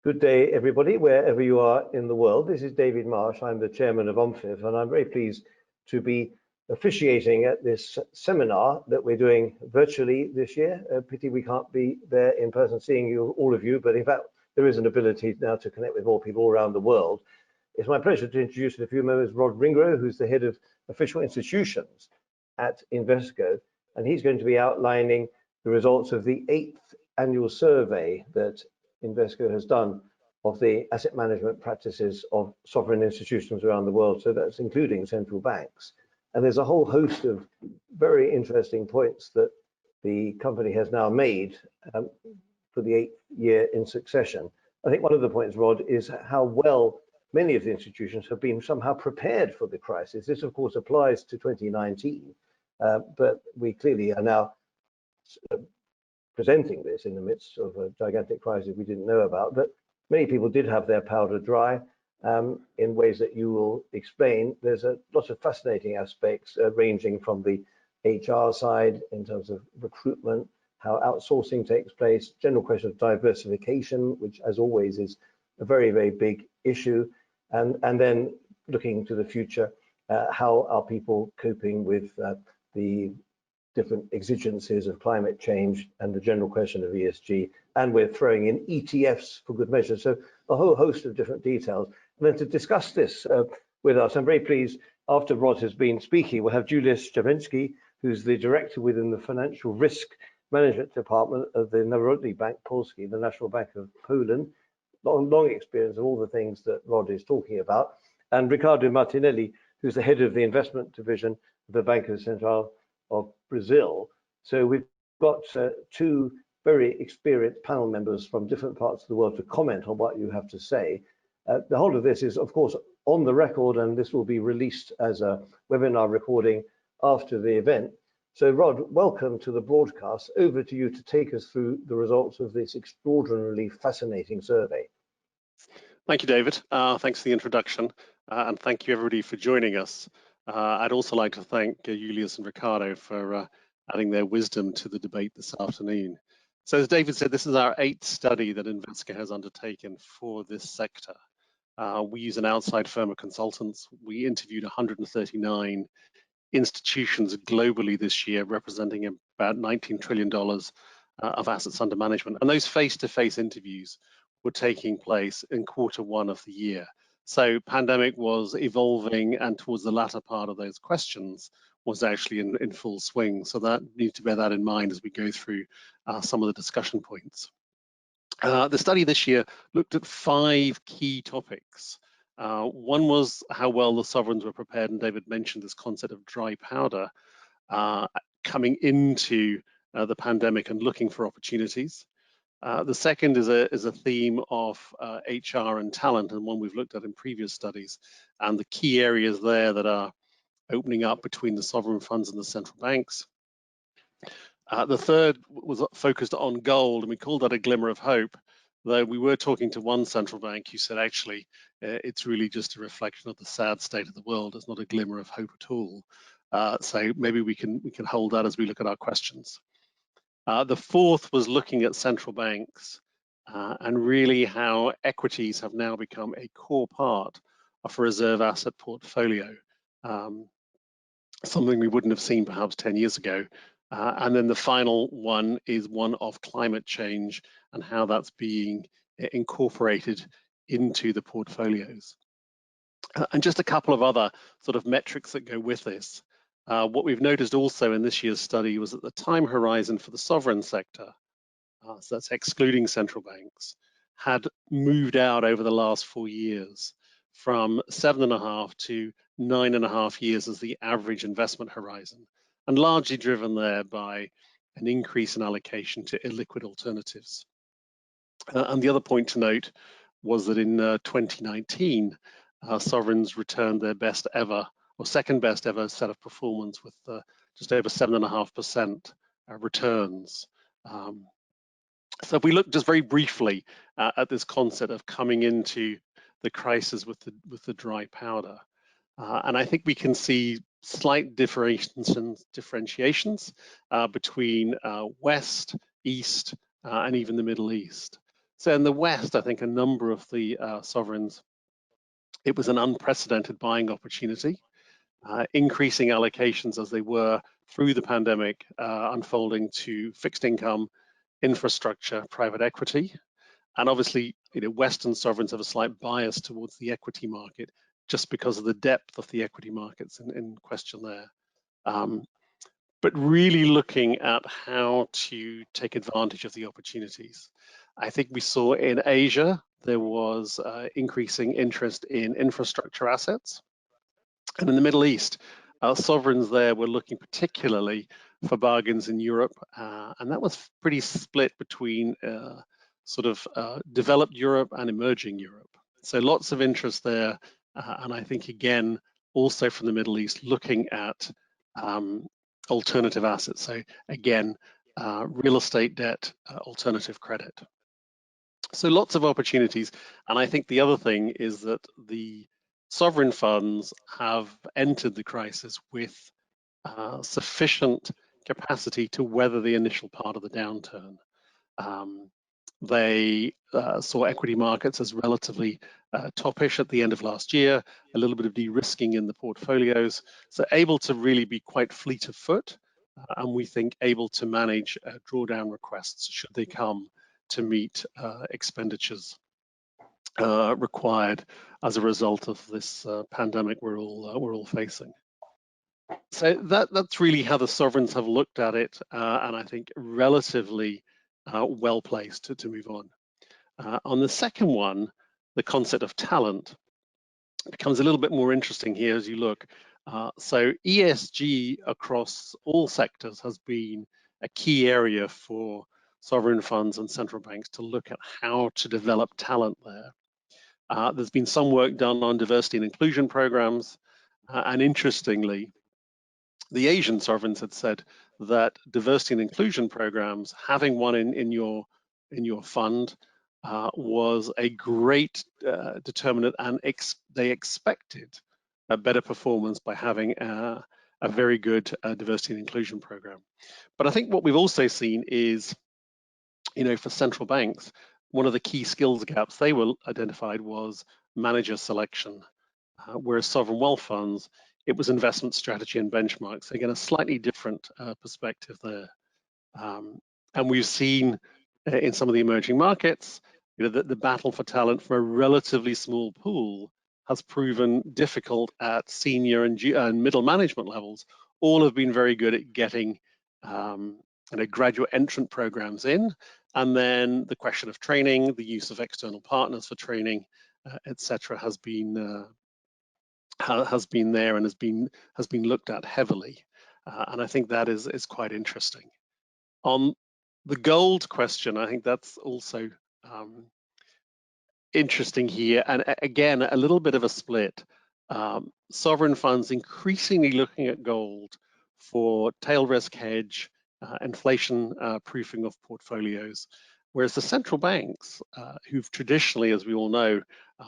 Good day, everybody, wherever you are in the world. This is David Marsh. I'm the chairman of UMFIF, and I'm very pleased to be officiating at this seminar that we're doing virtually this year. Pity we can't be there in person seeing you, all of you, but in fact, there is an ability now to connect with more people all around the world. It's my pleasure to introduce in a few moments Rod Ringrow, who's the head of official institutions at Invesco, and he's going to be outlining the results of the 8th annual survey that Invesco has done of the asset management practices of sovereign institutions around the world. So that's including central banks. And there's a whole host of very interesting points that the company has now made for the 8th year in succession. I think one of the points, Rod, is how well many of the institutions have been somehow prepared for the crisis. This, of course, applies to 2019, but we clearly are now presenting this in the midst of a gigantic crisis we didn't know about, but many people did have their powder dry in ways that you will explain. There's a lot of fascinating aspects ranging from the HR side in terms of recruitment, how outsourcing takes place, general question of diversification, which as always is a very, very big issue, and then looking to the future, how are people coping with the different exigencies of climate change and the general question of ESG, and we're throwing in ETFs for good measure. So a whole host of different details. And then to discuss this with us, I'm very pleased, after Rod has been speaking, we'll have Julius Javiński, who's the director within the Financial Risk Management Department of the Narodowy Bank Polski, the National Bank of Poland. Long experience of all the things that Rod is talking about. And Ricardo Martinelli, who's the head of the investment division of the Banco Central of Brazil. So we've got two very experienced panel members from different parts of the world to comment on what you have to say. The whole of this is, of course, on the record, and this will be released as a webinar recording after the event. So Rod, welcome to the broadcast. Over to you to take us through the results of this extraordinarily fascinating survey. Thank you, David. Thanks for the introduction, and thank you everybody for joining us. I'd also like to thank Julius and Ricardo for adding their wisdom to the debate this afternoon. So as David said, this is our 8th study that Invesco has undertaken for this sector. We use an outside firm of consultants. We interviewed 139 institutions globally this year, representing about $19 trillion of assets under management. And those face-to-face interviews were taking place in Q1 of the year. So pandemic was evolving, and towards the latter part of those questions was actually in full swing. So that need to bear that in mind as we go through some of the discussion points. The study this year looked at 5 key topics. One was how well the sovereigns were prepared, and David mentioned this concept of dry powder coming into the pandemic and looking for opportunities. The second is a theme of HR and talent, and one we've looked at in previous studies, and the key areas there that are opening up between the sovereign funds and the central banks. The third was focused on gold, and we called that a glimmer of hope, though we were talking to one central bank who said actually it's really just a reflection of the sad state of the world. It's not a glimmer of hope at all. So maybe we can hold that as we look at our questions. The fourth was looking at central banks and really how equities have now become a core part of a reserve asset portfolio, something we wouldn't have seen perhaps 10 years ago. And then the final one is one of climate change and how that's being incorporated into the portfolios. And just a couple of other sort of metrics that go with this. What we've noticed also in this year's study was that the time horizon for the sovereign sector, so that's excluding central banks, had moved out over the last 4 years from 7.5 to 9.5 years as the average investment horizon, and largely driven there by an increase in allocation to illiquid alternatives. And the other point to note was that in 2019, sovereigns returned their best ever, or second best ever set of performance with just over 7.5% returns. So if we look just very briefly at this concept of coming into the crisis with the dry powder, and I think we can see slight differentiations between West, East, and even the Middle East. So in the West, I think a number of the sovereigns, it was an unprecedented buying opportunity, increasing allocations as they were through the pandemic, unfolding to fixed income, infrastructure, private equity. And obviously, Western sovereigns have a slight bias towards the equity market just because of the depth of the equity markets in question there. But really looking at how to take advantage of the opportunities. I think we saw in Asia, there was increasing interest in infrastructure assets. And in the Middle East, sovereigns there were looking particularly for bargains in Europe. And that was pretty split between developed Europe and emerging Europe. So lots of interest there. And I think, again, also from the Middle East, looking at alternative assets. So again, real estate debt, alternative credit. So lots of opportunities. And I think the other thing is that the sovereign funds have entered the crisis with sufficient capacity to weather the initial part of the downturn. They saw equity markets as relatively toppish at the end of last year, a little bit of de-risking in the portfolios, so able to really be quite fleet of foot, and we think able to manage drawdown requests should they come to meet expenditures required as a result of this pandemic we're all facing. So that's really how the sovereigns have looked at it, and I think relatively well placed to move on. On the second one, the concept of talent becomes a little bit more interesting here as you look. So ESG across all sectors has been a key area for sovereign funds and central banks to look at how to develop talent there. There's been some work done on diversity and inclusion programs, and interestingly, the Asian sovereigns had said that diversity and inclusion programs, having one in your fund, was a great determinant, and they expected a better performance by having a very good diversity and inclusion program. But I think what we've also seen is, for central banks, one of the key skills gaps they were identified was manager selection, whereas sovereign wealth funds, it was investment strategy and benchmarks. Again, a slightly different perspective there. And we've seen in some of the emerging markets, that the battle for talent from a relatively small pool has proven difficult at senior and middle management levels. All have been very good at getting graduate entrant programs in, and then the question of training, the use of external partners for training, etc., has been there and has been looked at heavily, and I think that is quite interesting. On the gold question, I think that's also interesting here, and again, a little bit of a split. Sovereign funds increasingly looking at gold for tail risk hedge, inflation proofing of portfolios, whereas the central banks, who've traditionally, as we all know,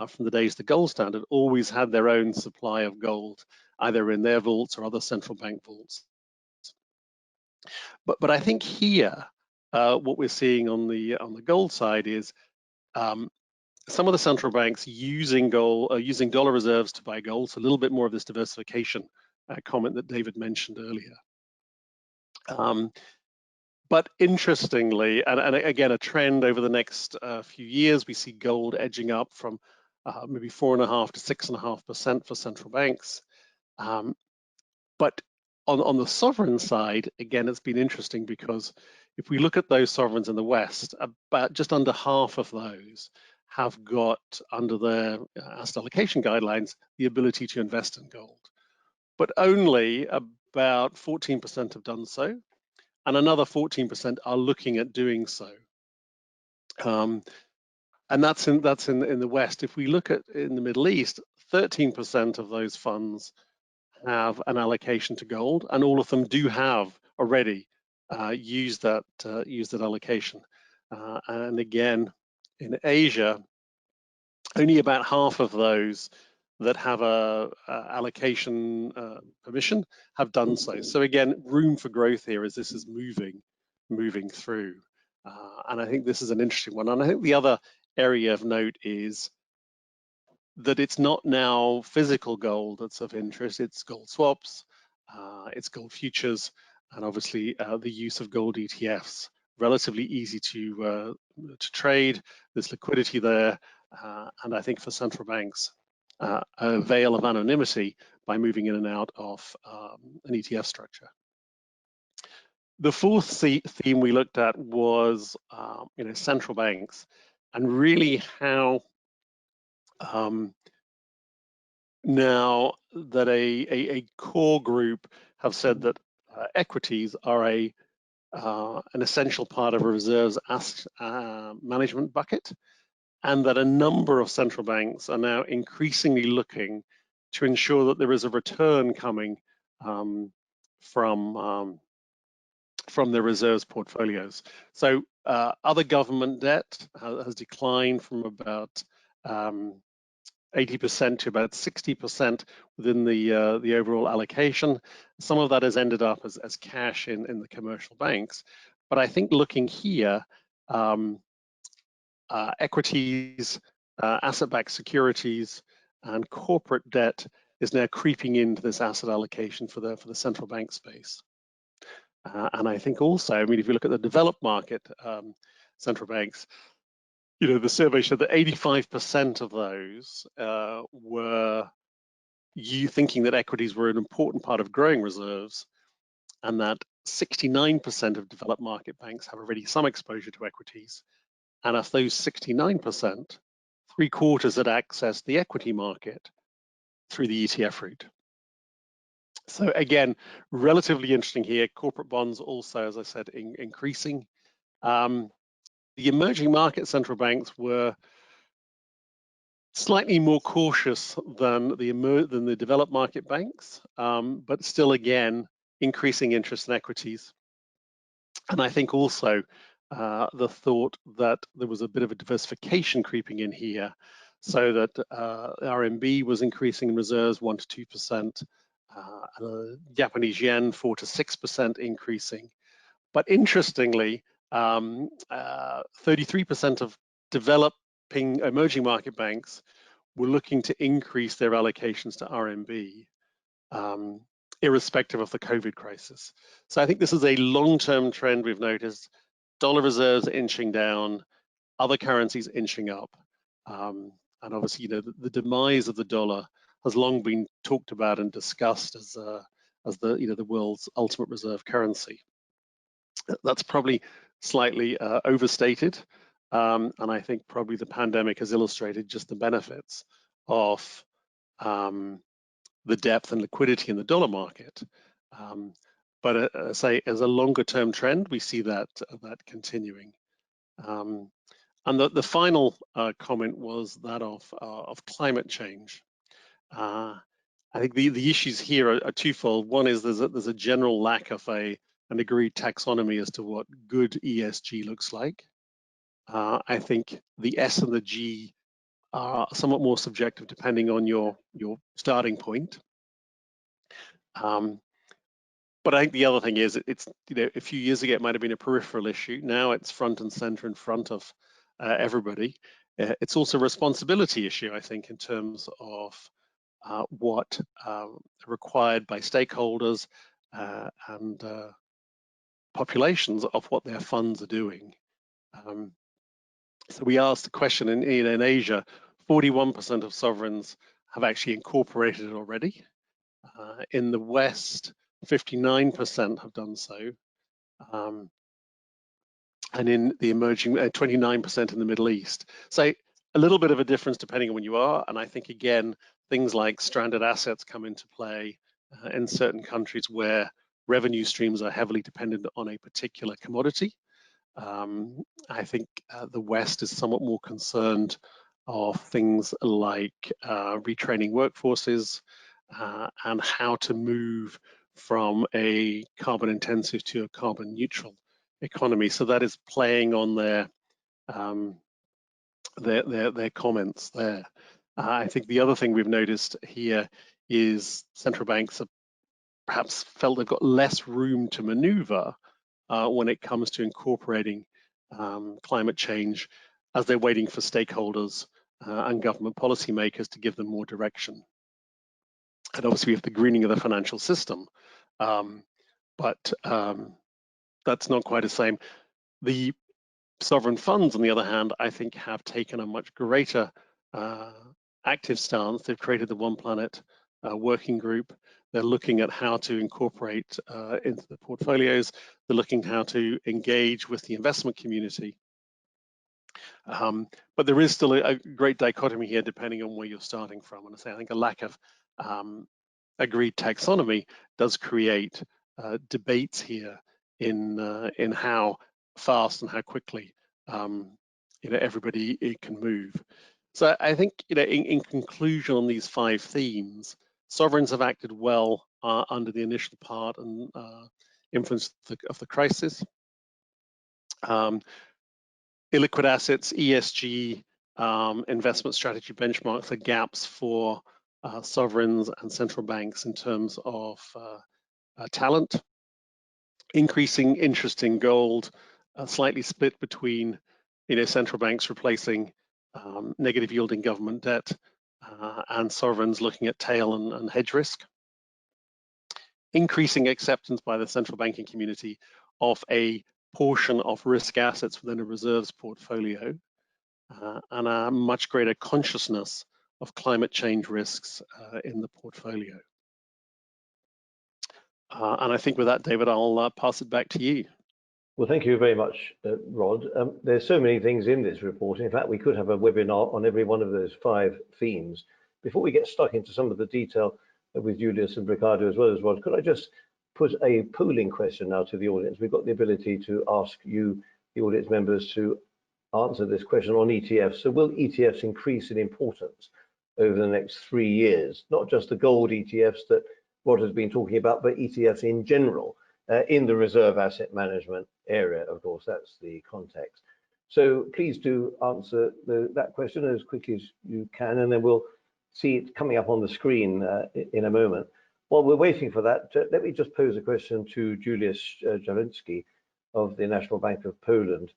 from the days of the gold standard, always had their own supply of gold, either in their vaults or other central bank vaults. But I think here, what we're seeing on the gold side is some of the central banks using dollar reserves to buy gold, so a little bit more of this diversification comment that David mentioned earlier. But interestingly, and again, a trend over the next few years, we see gold edging up from maybe 4.5% to 6.5% for central banks. But on the sovereign side, again, it's been interesting because if we look at those sovereigns in the West, about just under half of those have got, under their asset allocation guidelines, the ability to invest in gold. But only about 14% have done so, and another 14% are looking at doing so. And that's in the West. If we look at in the Middle East, 13% of those funds have an allocation to gold, and all of them do have already used that allocation. And again, in Asia, only about half of those that have a allocation permission have done so. So again, room for growth here as this is moving through. And I think this is an interesting one. And I think the other area of note is that it's not now physical gold that's of interest, it's gold swaps, it's gold futures, and obviously the use of gold ETFs. Relatively easy to trade, there's liquidity there, and I think for central banks, a veil of anonymity by moving in and out of an ETF structure. The fourth theme we looked at was central banks, and really how now that a core group have said that equities are an essential part of a reserves asset management bucket, and that a number of central banks are now increasingly looking to ensure that there is a return coming from their reserves portfolios. So other government debt has declined from about 80% to about 60% within the overall allocation. Some of that has ended up as cash in the commercial banks. But I think looking here, equities, asset-backed securities, and corporate debt is now creeping into this asset allocation for the central bank space. And I think also, if you look at the developed market central banks, the survey showed that 85% of those were thinking that equities were an important part of growing reserves, and that 69% of developed market banks have already some exposure to equities. And of those 69%, 3/4 had accessed the equity market through the ETF route. So again, relatively interesting here. Corporate bonds also, as I said, increasing. The emerging market central banks were slightly more cautious than the developed market banks, but still, again, increasing interest in equities. And I think also the thought that there was a bit of a diversification creeping in here, so that RMB was increasing reserves 1 to 2%, Japanese yen 4 to 6% increasing. But interestingly, 33% of developing emerging market banks were looking to increase their allocations to RMB, irrespective of the COVID crisis. So I think this is a long-term trend we've noticed. Dollar reserves inching down, other currencies inching up. And obviously, the demise of the dollar has long been talked about and discussed as the world's ultimate reserve currency. That's probably slightly overstated, and I think probably the pandemic has illustrated just the benefits of the depth and liquidity in the dollar market. But say as a longer term trend, we see that continuing. And the final comment was that of climate change. I think the issues here are twofold. One is there's a general lack of an agreed taxonomy as to what good ESG looks like. I think the S and the G are somewhat more subjective depending on your starting point. But I think the other thing is it's a few years ago it might have been a peripheral issue. Now it's front and center in front of everybody. It's also a responsibility issue, I think, in terms of what required by stakeholders and populations of what their funds are doing. So we asked the question in Asia, 41% of sovereigns have actually incorporated it already. In the West, 59% have done so. And in the emerging, 29% in the Middle East. So a little bit of a difference depending on when you are. And I think, again, things like stranded assets come into play in certain countries where revenue streams are heavily dependent on a particular commodity. I think the West is somewhat more concerned of things like retraining workforces and how to move from a carbon intensive to a carbon neutral economy. So that is playing on their comments there. I think the other thing we've noticed here is central banks have perhaps felt they've got less room to maneuver when it comes to incorporating climate change as they're waiting for stakeholders and government policymakers to give them more direction. And obviously we have the greening of the financial system, but that's not quite the same. The sovereign funds, on the other hand, I think have taken a much greater active stance. They've created the One Planet working group. They're looking at how to incorporate into the portfolios. They're looking how to engage with the investment community. But there is still a great dichotomy here, depending on where you're starting from. And I think a lack of agreed taxonomy does create debates here in how fast and how quickly everybody can move. So I think in conclusion on these 5 themes, sovereigns have acted well under the initial part and influence of the crisis. Illiquid assets, ESG, investment strategy benchmarks are gaps for sovereigns and central banks in terms of talent. Increasing interest in gold, slightly split between central banks replacing negative yielding government debt and sovereigns looking at tail and hedge risk. Increasing acceptance by the central banking community of a portion of risk assets within a reserves portfolio and a much greater consciousness of climate change risks in the portfolio. And I think with that, David, I'll pass it back to you. Well, thank you very much, Rod. There's so many things in this report. In fact, we could have a webinar on every one of those 5 themes. Before we get stuck into some of the detail with Julius and Ricardo as well as Rod, could I just put a polling question now to the audience? We've got the ability to ask you, the audience members, to answer this question on ETFs. So will ETFs increase in importance over the next 3 years? Not just the gold ETFs that Rod has been talking about, but ETFs in general in the reserve asset management area. Of course, that's the context. So please do answer that question as quickly as you can, and then we'll see it coming up on the screen in a moment. While we're waiting for that, let me just pose a question to Julius Jalinski of the National Bank of Poland.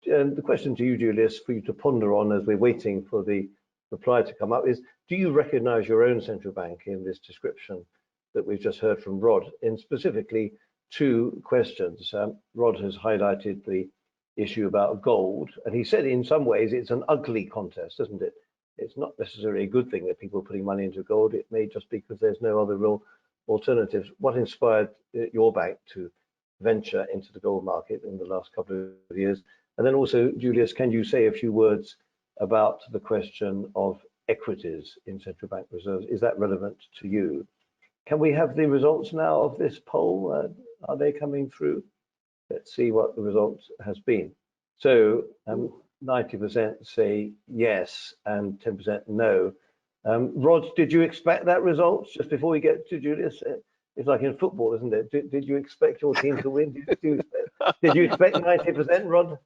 And the question to you, Julius, for you to ponder on as we're waiting for the reply to come up is, do you recognize your own central bank in this description that we've just heard from Rod, in specifically 2 questions? Rod has highlighted the issue about gold, and he said in some ways it's an ugly contest, isn't it? It's not necessarily a good thing that people are putting money into gold. It may just be because there's no other real alternatives. What inspired your bank to venture into the gold market in the last couple of years? And then also, Julius, can you say a few words about the question of equities in central bank reserves? Is that relevant to you? Can we have the results now of this poll? Are they coming through? Let's see what the result has been. So 90% say yes and 10% no. Rod, did you expect that result? Just before we get to Julius, it's like in football, isn't it? Did you expect your team to win? Did you expect 90%, Rod?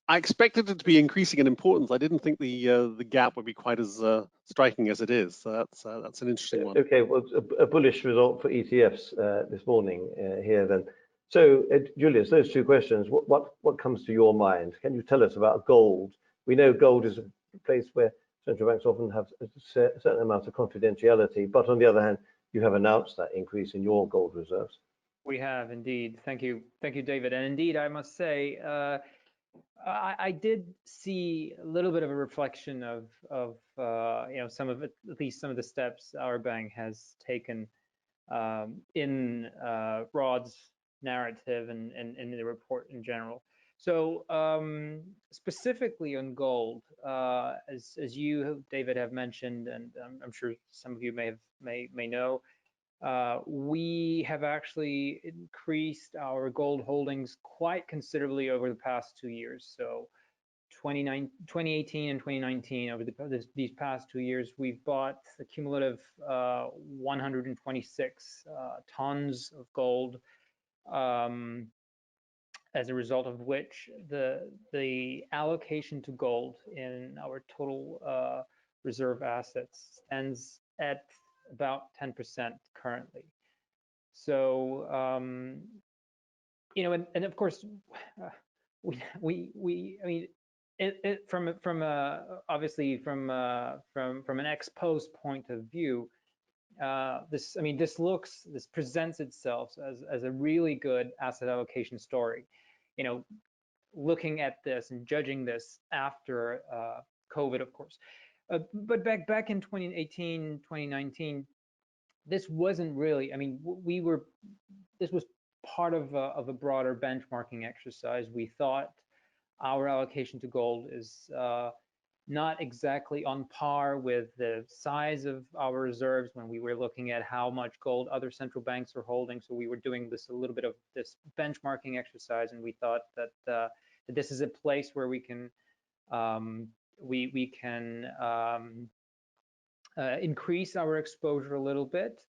I expected it to be increasing in importance. I didn't think the gap would be quite as striking as it is. So that's an interesting one. Okay, well, a bullish result for ETFs this morning here then. So, Julius, those 2 questions, what comes to your mind? Can you tell us about gold? We know gold is a place where central banks often have a certain amount of confidentiality, but on the other hand, you have announced that increase in your gold reserves. We have indeed. Thank you, David. And indeed, I must say, I did see a little bit of a reflection of some of it, at least some of the steps our bank has taken in Rod's narrative and in the report in general. So specifically on gold, as you, David, have mentioned, and I'm sure some of you may know, we have actually increased our gold holdings quite considerably over the past 2 years. So 2018 and 2019, over these past 2 years, we've bought a cumulative 126 tons of gold, as a result of which the allocation to gold in our total reserve assets stands at about 10% currently. So you know, and of course, we I mean, from obviously from an ex post point of view, this presents itself as a really good asset allocation story. You know, looking at this and judging this after COVID, of course. But back in 2018, 2019, this wasn't really, I mean, this was part of a broader benchmarking exercise. We thought our allocation to gold is not exactly on par with the size of our reserves when we were looking at how much gold other central banks are holding. So we were doing a little bit of this benchmarking exercise, and we thought that this is a place where we can increase our exposure a little bit.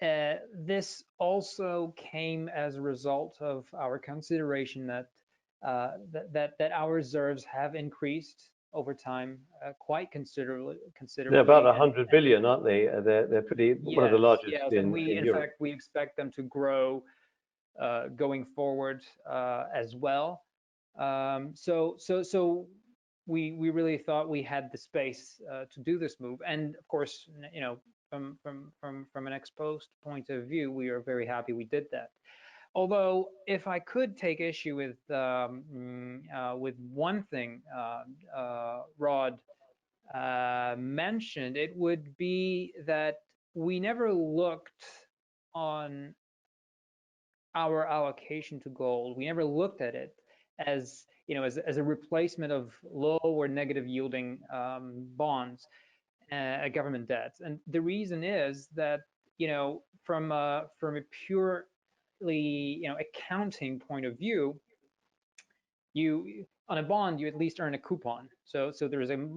This also came as a result of our consideration that our reserves have increased over time quite considerably. They're about 100 billion, aren't they? They're pretty, yes, one of the largest yes, in and in Europe. fact, we expect them to grow going forward as well. So we really thought we had the space to do this move, and of course, you know, from an ex post point of view, we are very happy we did that. Although, if I could take issue with one thing Rod mentioned, it would be that we never looked on our allocation to gold. We never looked at it as, you know, as a replacement of low or negative yielding bonds, government debts. And the reason is that, you know, from a purely, you know, accounting point of view, you on a bond you at least earn a coupon. So there's a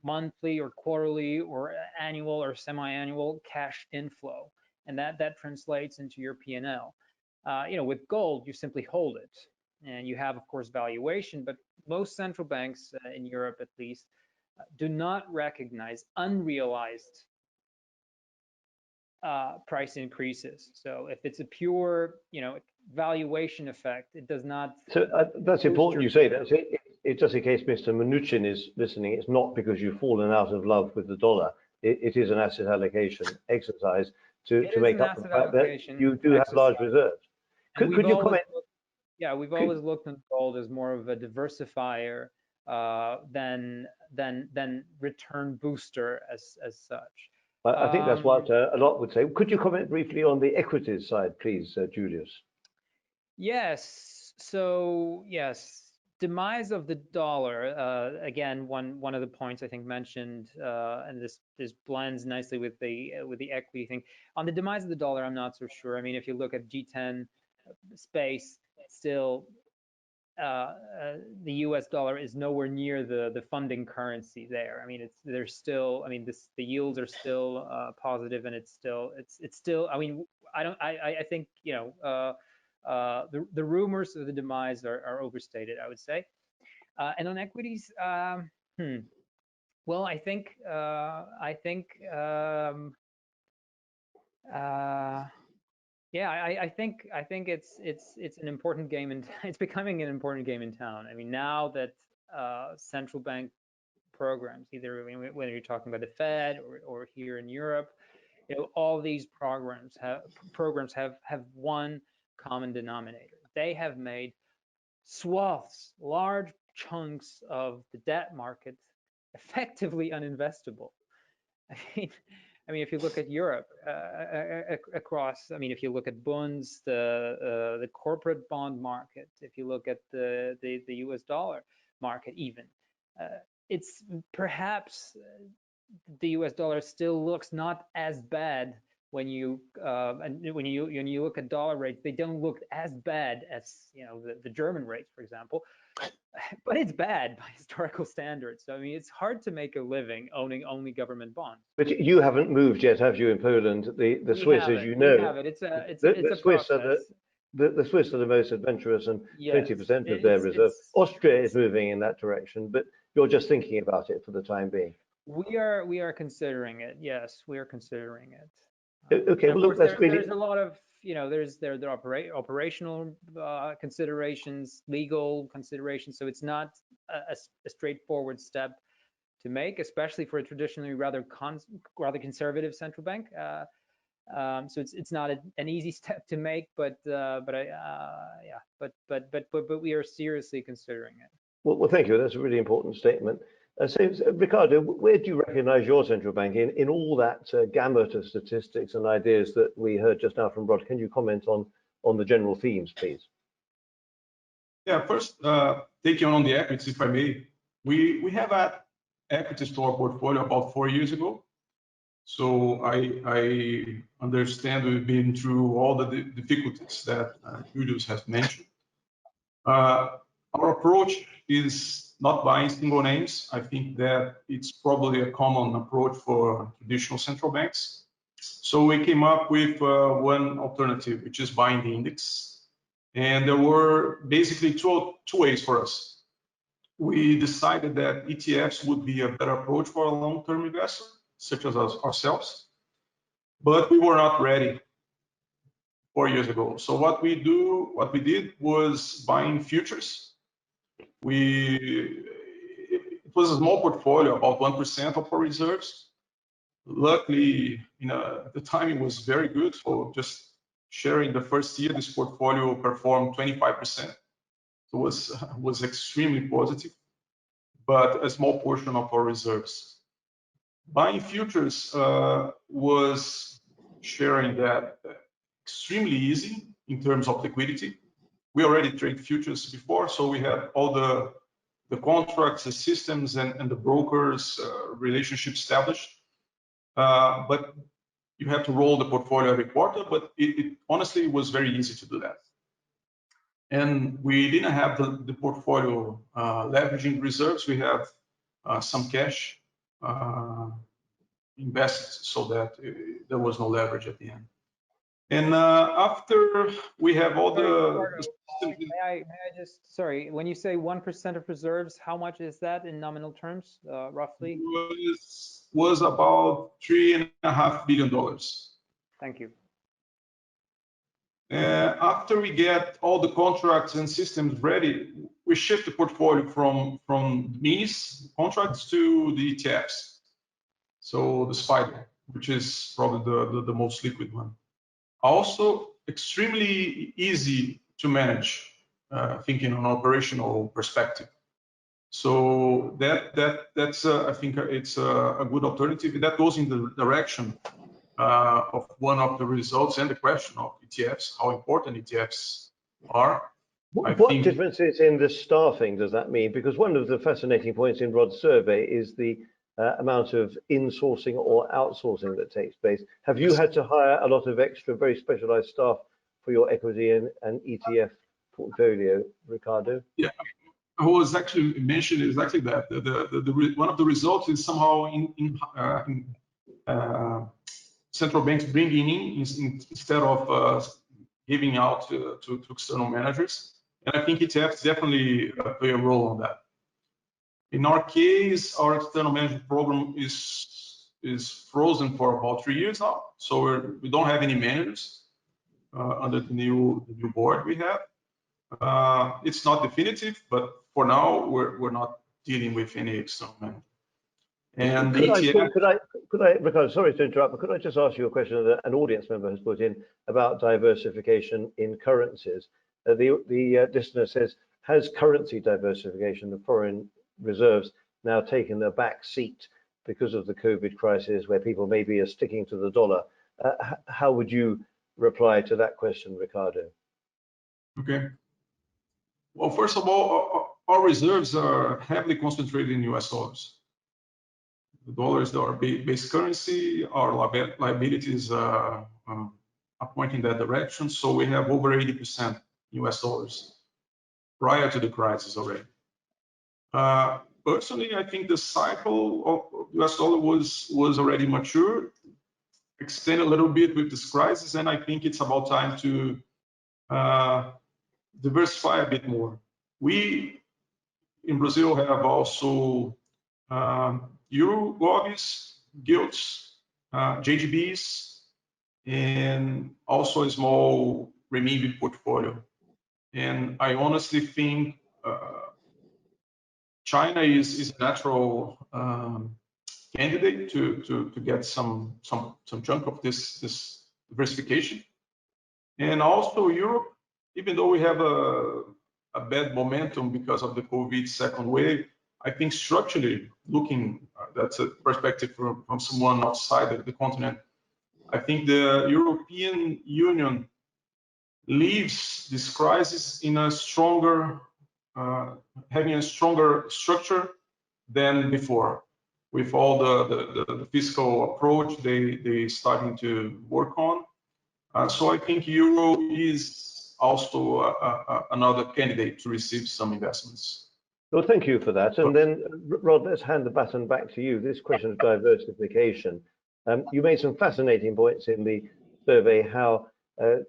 monthly or quarterly or annual or semi-annual cash inflow, and that translates into your P&L. You know, with gold, you simply hold it, and you have, of course, valuation. But most central banks in Europe, at least, do not recognize unrealized price increases. So if it's a pure, you know, valuation effect, it does not. So that's important you say that. It's just in case Mr. Mnuchin is listening, it's not because you've fallen out of love with the dollar. It is an asset allocation exercise to make up the fact that you do have large reserves. Could you comment? Yeah, we've always looked at gold as more of a diversifier than return booster as such. I think that's what a lot would say. Could you comment briefly on the equities side, please, Julius? Yes. So yes, demise of the dollar. Again, one of the points I think mentioned, and this blends nicely with the equity thing. On the demise of the dollar, I'm not so sure. I mean, if you look at G10 space, still the U.S. dollar is nowhere near the funding currency there. I mean, there's still, I mean, the yields are still positive, and it's still. I mean, I think, you know, the rumors of the demise are overstated, I would say. And on equities, well, I think yeah, I think it's an important game, and it's becoming an important game in town. I mean, now that central bank programs, either whether you're talking about the Fed or here in Europe, you know, all these programs have one common denominator. They have made swaths, large chunks of the debt market effectively uninvestable. I mean, if you look at Europe across, I mean, if you look at bonds, the corporate bond market, if you look at the U.S. dollar market, even, it's perhaps the U.S. dollar still looks not as bad when you look at dollar rates. They don't look as bad as, you know, the German rates, for example. But it's bad by historical standards. So I mean, it's hard to make a living owning only government bonds. But you haven't moved yet, have you, in Poland? The Swiss, as you know, we have it. It's a process. The Swiss are the most adventurous, and 20% of their reserve. Austria is moving in that direction, but you're just thinking about it for the time being. We are considering it. Yes, we are considering it. Okay, well, look, that's really. There's a lot of there are operational considerations, legal considerations. So it's not a straightforward step to make, especially for a traditionally rather conservative central bank. So it's not an easy step to make, but we are seriously considering it. Well, thank you. That's a really important statement. So, Ricardo, where do you recognize your central bank in all that gamut of statistics and ideas that we heard just now from Rod? Can you comment on the general themes, please? Yeah, first, taking on the equities, if I may, we have added equities to our portfolio about 4 years ago. So I understand we've been through all the difficulties that Julius has mentioned. Our approach is not buying single names. I think that it's probably a common approach for traditional central banks. So we came up with one alternative, which is buying the index. And there were basically two ways for us. We decided that ETFs would be a better approach for a long-term investor, such as ourselves, but we were not ready 4 years ago. So what we did was buying futures. It was a small portfolio, about 1% of our reserves. Luckily, the timing was very good. So just sharing the first year, this portfolio performed 25%. So it was extremely positive, but a small portion of our reserves. Buying futures was sharing that extremely easy in terms of liquidity. We already trade futures before, so we had all the contracts, the systems, and the brokers relationship established. But you have to roll the portfolio every quarter, but it honestly was very easy to do that. And we didn't have the portfolio leveraging reserves. We have some cash invested so that there was no leverage at the end. And after we have all may I just, sorry, when you say 1% of reserves, how much is that in nominal terms, roughly? Was about $3.5 billion. Thank you. After we get all the contracts and systems ready, we shift the portfolio from these contracts to the ETFs. So the SPDR, which is probably the most liquid one. Also, extremely easy to manage, thinking on an operational perspective. So that's I think it's a good alternative. That goes in the direction of one of the results and the question of ETFs, how important ETFs are. What differences in the staffing does that mean? Because one of the fascinating points in Rod's survey is the amount of insourcing or outsourcing that takes place. Have you had to hire a lot of extra, very specialized staff for your equity and ETF portfolio, Ricardo? Yeah, I was actually mentioning exactly that. One of the results is somehow in central banks bringing in instead of giving out to external managers. And I think ETFs definitely play a role on that. In our case, our external management program is frozen for about 3 years now. So we don't have any managers under the new board we have. It's not definitive, but for now, we're not dealing with any external manager. And could I, Ricardo, sorry to interrupt, but could I just ask you a question that an audience member has put in about diversification in currencies? The listener says, has currency diversification, the foreign reserves, now taken a back seat because of the COVID crisis, where people maybe are sticking to the dollar? How would you reply to that question, Ricardo? Okay. Well, first of all, our reserves are heavily concentrated in US dollars. The dollar is our base currency. Our liabilities are pointing that direction. So we have over 80% US dollars prior to the crisis already. Personally, I think the cycle of US dollar was already mature, extended a little bit with this crisis, and I think it's about time to diversify a bit more. We in Brazil have also Euro govies, gilts, JGBs, and also a small renminbi portfolio. And I honestly think China is a natural candidate to get some chunk of this diversification. And also Europe, even though we have a bad momentum because of the COVID second wave, I think structurally looking, that's a perspective from someone outside the continent, I think the European Union leaves this crisis in a stronger, having a stronger structure than before. With all the fiscal approach they starting to work on. So I think Euro is also another candidate to receive some investments. Well, thank you for that. And then, Rod, let's hand the baton back to you. This question of diversification. You made some fascinating points in the survey, how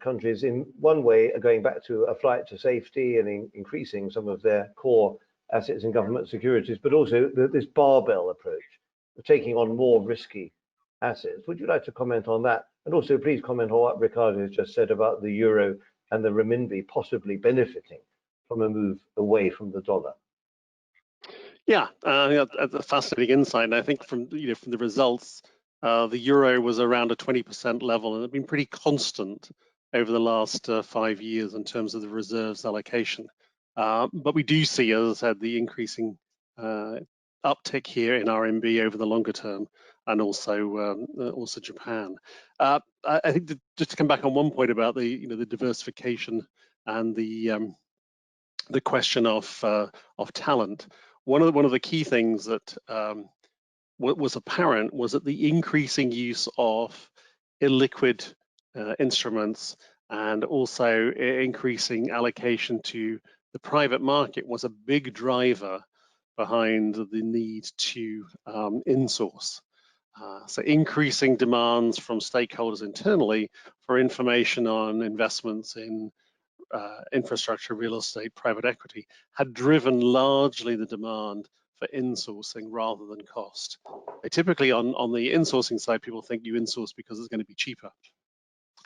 countries in one way are going back to a flight to safety and increasing some of their core assets in government securities, but also this barbell approach of taking on more risky assets. Would you like to comment on that? And also please comment on what Ricardo has just said about the euro and the renminbi possibly benefiting from a move away from the dollar. Yeah, that's a fascinating insight. And I think from the results, the euro was around a 20% level, and it's been pretty constant over the last 5 years in terms of the reserves allocation. But we do see, as I said, the increasing uptick here in RMB over the longer term, and also Japan. I think just to come back on one point about the diversification and the question of talent. One of the key things that was apparent was that the increasing use of illiquid instruments and also increasing allocation to the private market was a big driver behind the need to insource. So increasing demands from stakeholders internally for information on investments in infrastructure, real estate, private equity had driven largely the demand for insourcing rather than cost. Typically on the insourcing side, people think you insource because it's going to be cheaper.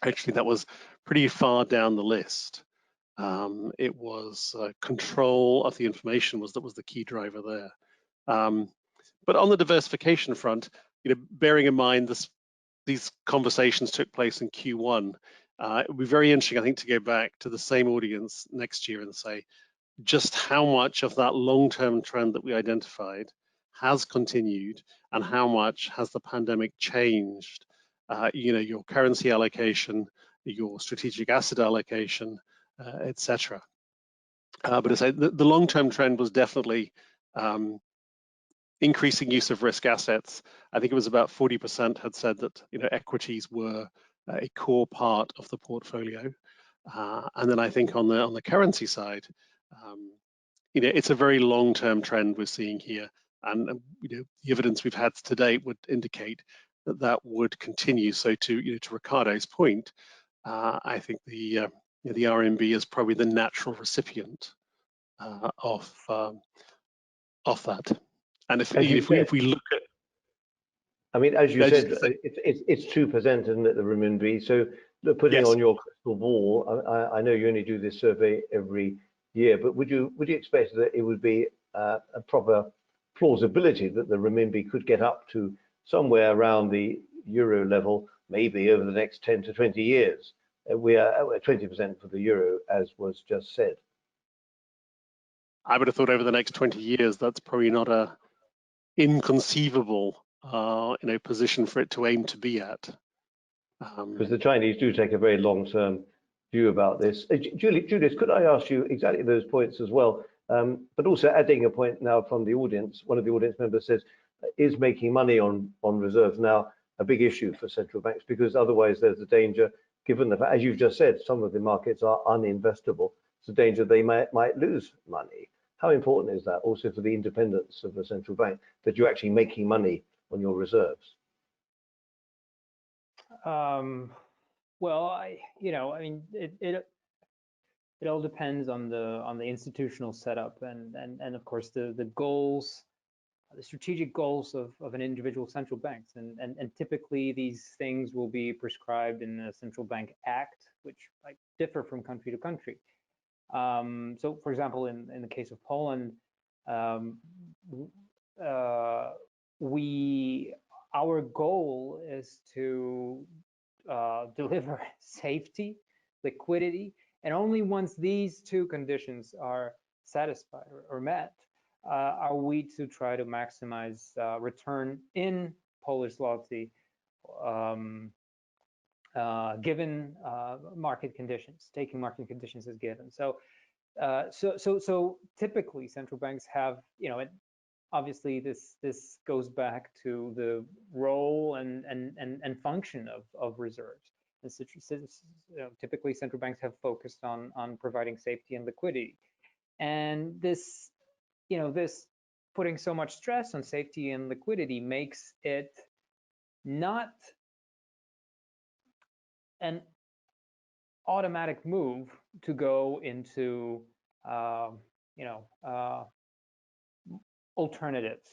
Actually, that was pretty far down the list. It was control of the information that was the key driver there. But on the diversification front, bearing in mind these conversations took place in Q1, it would be very interesting, I think, to go back to the same audience next year and say just how much of that long-term trend that we identified has continued and how much has the pandemic changed your currency allocation, your strategic asset allocation, etc. But as I say, the long-term trend was definitely increasing use of risk assets. I think it was about 40% had said that equities were a core part of the portfolio, and then I think on the currency side, it's a very long-term trend we're seeing here, and the evidence we've had to date would indicate that would continue. So to Ricardo's point, I think the RMB is probably the natural recipient of that. And if we look at, I mean, as you said, it's 2%, isn't it, the renminbi? So putting on your crystal ball, I know you only do this survey every year, but would you expect that it would be a proper plausibility that the renminbi could get up to somewhere around the euro level, maybe over the next 10 to 20 years? We are at 20% for the euro, as was just said. I would have thought over the next 20 years, that's probably not a inconceivable position for it to aim to be at. Because the Chinese do take a very long-term view about this. Julius, could I ask you exactly those points as well? But also adding a point now from the audience, one of the audience members says, is making money on reserves now a big issue for central banks? Because otherwise there's a danger, given the fact, as you've just said, some of the markets are uninvestable. It's a danger they might lose money. How important is that also for the independence of the central bank, that you're actually making money on your reserves? Well, I mean, it all depends on the institutional setup and of course the goals the strategic goals of an individual central banks, and typically these things will be prescribed in the Central Bank Act, which like differ from country to country. So, for example, in the case of Poland, our goal is to deliver safety, liquidity, and only once these two conditions are satisfied or met, are we to try to maximize return in Polish zloty, given market conditions, taking market conditions as given. So, so typically central banks have, obviously this goes back to the role and function of reserves. And typically central banks have focused on providing safety and liquidity, and this putting so much stress on safety and liquidity makes it not an automatic move to go into alternatives,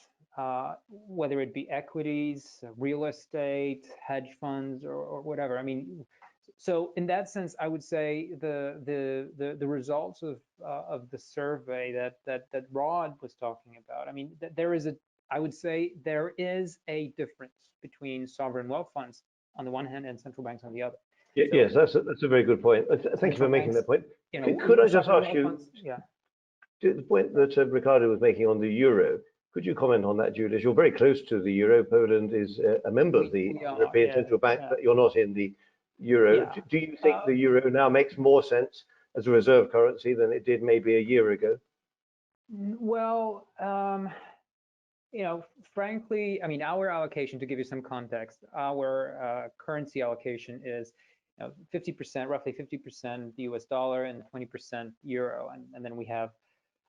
whether it be equities, real estate, hedge funds, or whatever. I mean, so in that sense, I would say the results of the survey that Rod was talking about. I mean, I would say there is a difference between sovereign wealth funds on the one hand and central banks on the other. Yes, that's a very good point. Thank you for making that point. Could I just ask you, the point that Ricardo was making on the euro, could you comment on that, Julius? You're very close to the euro. Poland is a member of the European Central Bank, but you're not in the euro. Do you think the euro now makes more sense as a reserve currency than it did maybe a year ago? Well, frankly, I mean, our allocation, to give you some context, our currency allocation is 50%, roughly 50% US dollar and 20% euro, and then we have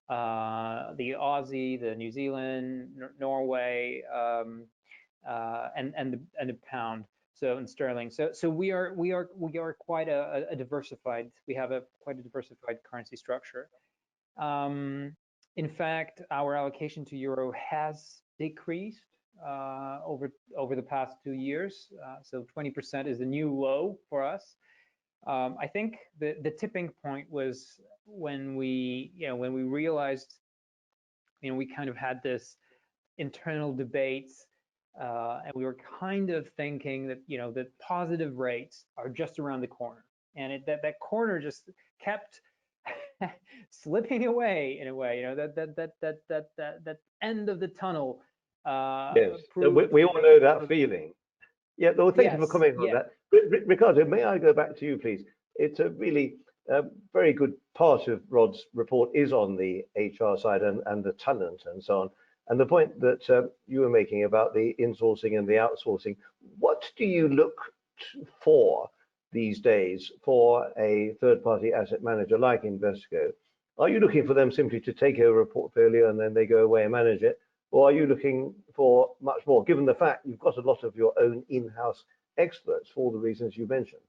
the Aussie, the New Zealand, Norway, and the pound. So in sterling. So we are quite a diversified. We have quite a diversified currency structure. In fact, our allocation to euro has decreased over the past 2 years. So 20% is a new low for us. I think the tipping point was when we realized, we kind of had this internal debates, and we were kind of thinking that that positive rates are just around the corner, and that corner just kept slipping away in a way. That end of the tunnel. Yes, we all know that feeling. Yeah, well, thank you for commenting on that. Ricardo, may I go back to you, please? It's a really very good part of Rod's report is on the HR side and the talent and so on. And the point that you were making about the insourcing and the outsourcing, what do you look for these days for a third-party asset manager like Invesco? Are you looking for them simply to take over a portfolio and then they go away and manage it? Or are you looking for much more, given the fact you've got a lot of your own in-house experts for all the reasons you mentioned?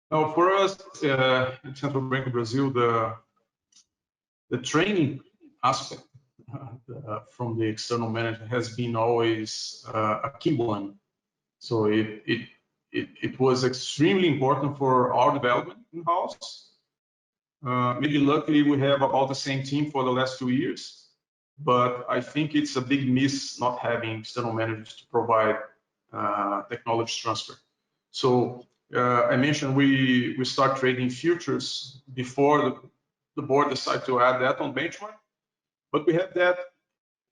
Now, for us in Central Bank of Brazil, the training aspect from the external manager has been always a key one. So it was extremely important for our development in-house. Maybe luckily we have about the same team for the last 2 years. But I think it's a big miss not having external managers to provide technology transfer. So I mentioned we start trading futures before the board decided to add that on benchmark, but we had that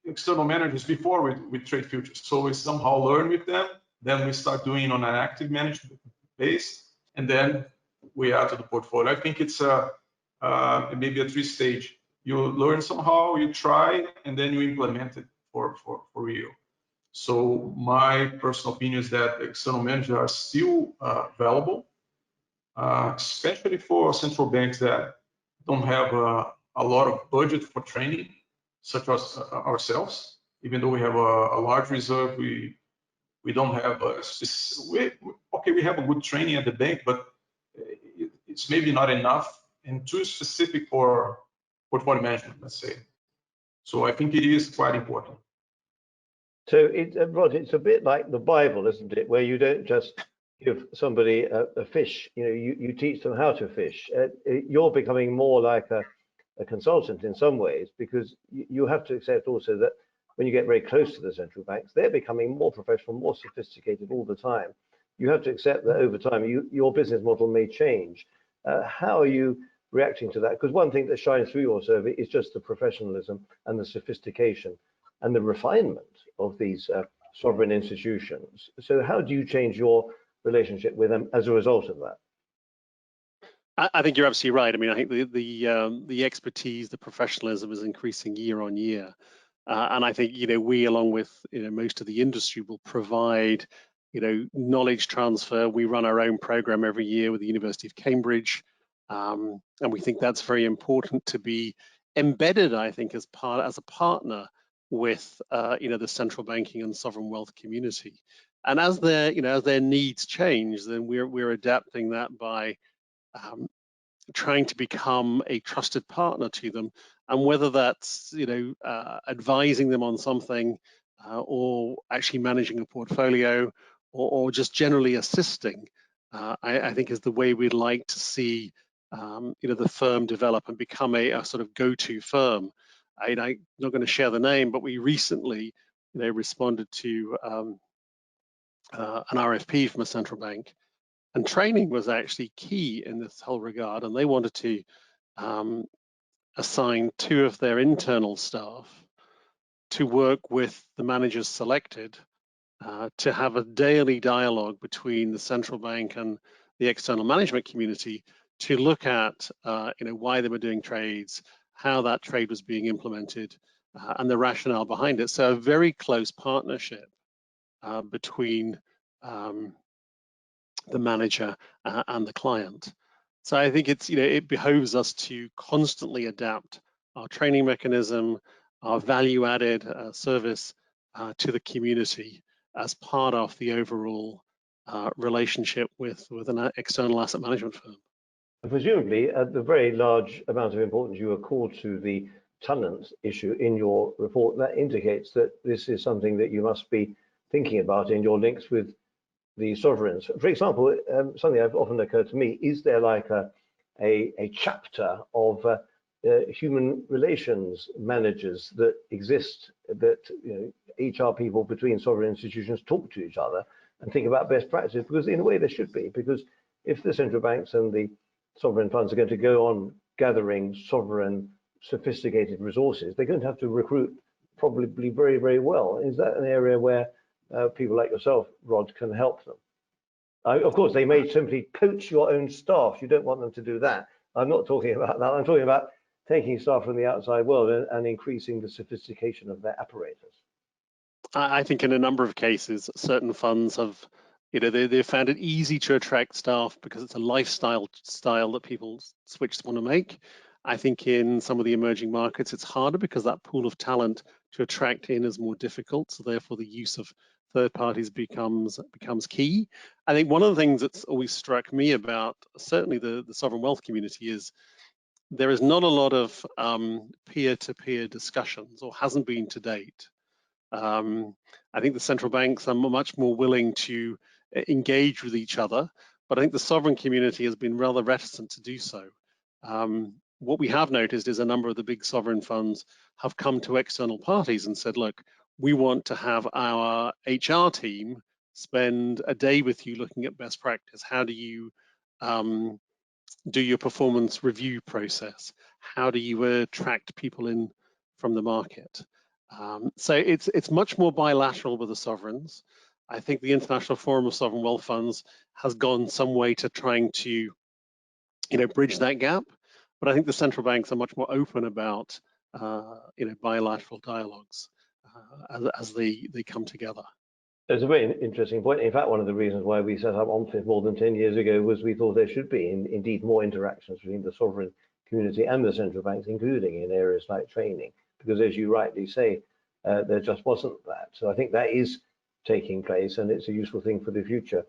external managers before we trade futures. So we somehow learn with them, then we start doing on an active management base, and then we add to the portfolio. I think it's maybe a 3-stage. You learn somehow, you try, and then you implement it for real. So my personal opinion is that external managers are still valuable, especially for central banks that don't have a lot of budget for training, such as ourselves. Even though we have a large reserve, we don't have we have a good training at the bank, but it's maybe not enough and too specific for portfolio management, let's say. So I think it is quite important. So, Rod, it's a bit like the Bible, isn't it? Where you don't just give somebody a fish, you teach them how to fish. You're becoming more like a consultant in some ways, because you have to accept also that when you get very close to the central banks, they're becoming more professional, more sophisticated all the time. You have to accept that over time, your business model may change. How are you reacting to that? Because one thing that shines through your survey is just the professionalism and the sophistication and the refinement of these sovereign institutions. So how do you change your relationship with them as a result of that? I think you're absolutely right. I mean, I think the expertise, the professionalism is increasing year on year. And I think, we, along with, most of the industry, will provide, knowledge transfer. We run our own program every year with the University of Cambridge. And we think that's very important to be embedded, I think, as a partner with, the central banking and sovereign wealth community. And as their needs change, then we're adapting that by trying to become a trusted partner to them, and whether that's advising them on something, or actually managing a portfolio, or just generally assisting, I think is the way we'd like to see the firm develop and become a sort of go-to firm. I'm not going to share the name, but we recently responded to an RFP from a central bank. And training was actually key in this whole regard, and they wanted to assign 2 of their internal staff to work with the managers selected to have a daily dialogue between the central bank and the external management community to look at why they were doing trades, how that trade was being implemented, and the rationale behind it. So a very close partnership between the manager and the client. So I think it behoves us to constantly adapt our training mechanism, our value-added service to the community as part of the overall relationship with an external asset management firm. Presumably, the very large amount of importance you accord to the talent issue in your report, that indicates that this is something that you must be thinking about in your links with the sovereigns. For example, something that often occurred to me, is there like a chapter of human relations managers that exist, that HR people between sovereign institutions talk to each other and think about best practices? Because in a way there should be, because if the central banks and the sovereign funds are going to go on gathering sovereign sophisticated resources, they're going to have to recruit probably very, very well. Is that an area where people like yourself, Rod, can help them? Of course, they may simply poach your own staff. You don't want them to do that. I'm not talking about that. I'm talking about taking staff from the outside world and increasing the sophistication of their apparatus. I think in a number of cases, certain funds have, they've found it easy to attract staff because it's a lifestyle that people want to make. I think in some of the emerging markets, it's harder because that pool of talent to attract in is more difficult. So therefore, the use of third parties becomes key. I think one of the things that's always struck me about certainly the sovereign wealth community is there is not a lot of peer-to-peer discussions, or hasn't been to date. I think the central banks are much more willing to engage with each other, but I think the sovereign community has been rather reticent to do so. What we have noticed is a number of the big sovereign funds have come to external parties and said, look, we want to have our HR team spend a day with you looking at best practice. How do you do your performance review process? How do you attract people in from the market? So it's much more bilateral with the sovereigns. I think the International Forum of Sovereign Wealth Funds has gone some way to trying to bridge that gap. But I think the central banks are much more open about bilateral dialogues as they come together. It's a very interesting point. In fact, one of the reasons why we set up UNFIF more than 10 years ago was we thought there should be indeed more interactions between the sovereign community and the central banks, including in areas like training, because as you rightly say, there just wasn't that. So I think that is taking place, and it's a useful thing for the future.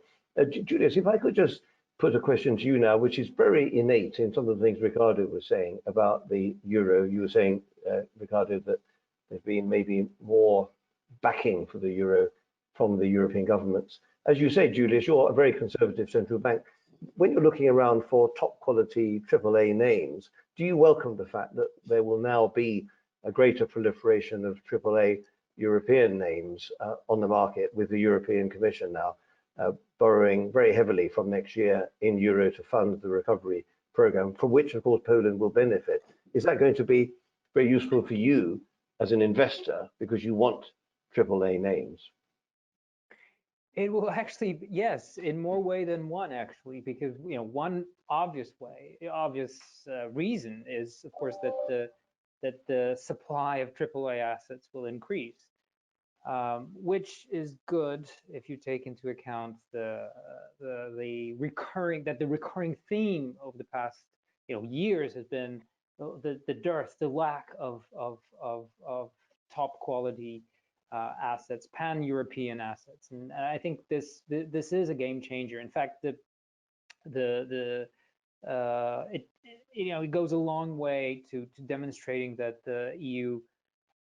Julius, if I could just put a question to you now, which is very innate in some of the things Ricardo was saying about the euro. You were saying, Ricardo, that there's been maybe more backing for the euro from the European governments. As you say, Julius, you're a very conservative central bank. When you're looking around for top quality AAA names, do you welcome the fact that there will now be a greater proliferation of AAA European names on the market, with the European Commission now borrowing very heavily from next year in euro to fund the recovery program, from which, of course, Poland will benefit? Is that going to be very useful for you as an investor because you want AAA names? It will actually, yes, in more way than one, actually, because one obvious reason is, of course, that the supply of AAA assets will increase, which is good if you take into account the recurring theme over the past years has been the dearth, the lack of top quality assets, pan-European assets, and I think this is a game changer. In fact, it goes a long way to demonstrating that the EU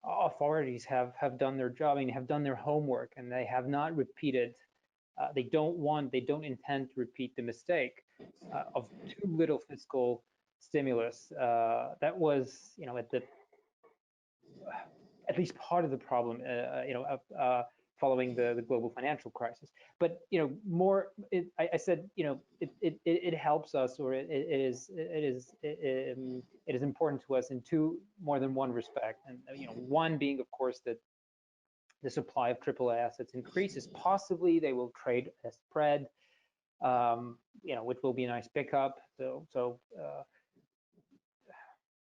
authorities have done their job and have done their homework, and they have not repeated. They don't intend to repeat the mistake of too little fiscal stimulus. That was, at least part of the problem, following the global financial crisis. But I said, it helps us, or it is important to us in more than one respect. And one being, of course, that the supply of AAA assets increases. Possibly they will trade a spread, which will be a nice pickup.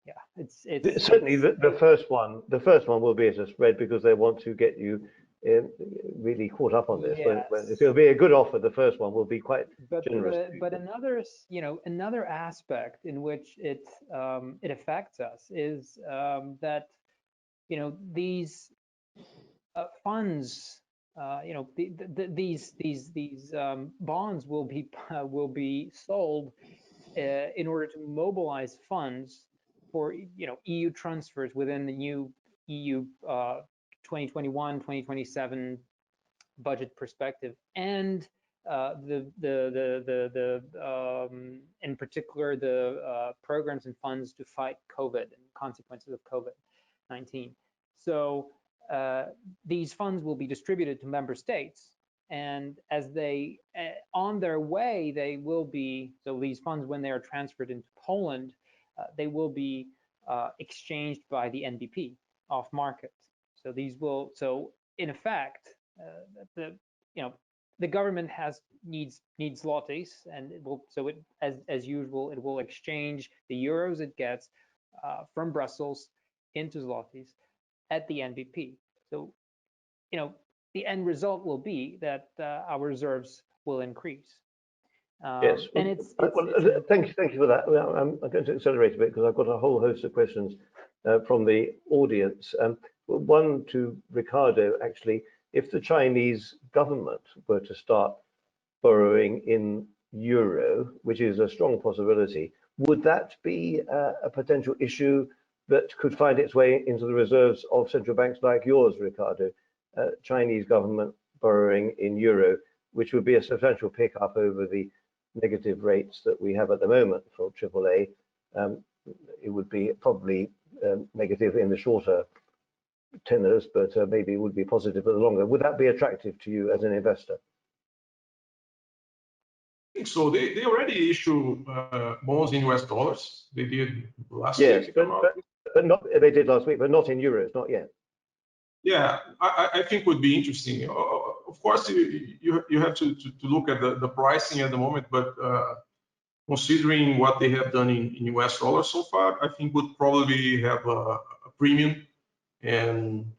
Yeah, it's certainly the first one will be at a spread because they want to get you really caught up on this. Yes. If it'll be a good offer, the first one will be quite generous. But another aspect in which it affects us is that these funds, these bonds will be sold in order to mobilize funds for EU transfers within the new EU 2021-2027 budget perspective, and in particular the programs and funds to fight COVID and consequences of COVID-19. So these funds will be distributed to member states, and as they on their way, they will be, so these funds, when they are transferred into Poland, they will be exchanged by the NBP off market. So these will, in effect, the government needs zlotys, and it will, as usual, it will exchange the euros it gets from Brussels into zlotys at the NBP. So the end result will be that our reserves will increase. Yes, and thank you for that. I'm going to accelerate a bit because I've got a whole host of questions from the audience. One to Ricardo, actually. If the Chinese government were to start borrowing in euro, which is a strong possibility, would that be a potential issue that could find its way into the reserves of central banks like yours, Ricardo? Chinese government borrowing in euro, which would be a substantial pickup over the negative rates that we have at the moment for AAA. It would be probably negative in the shorter tenors, but maybe it would be positive in the longer. Would that be attractive to you as an investor? I think so. They already issue bonds in US dollars. They did last week. Yes, but not. They did last week, but not in euros, not yet. Yeah, I think would be interesting. Of course, you have to look at the pricing at the moment, but considering what they have done in US dollars so far, I think would probably have a premium. And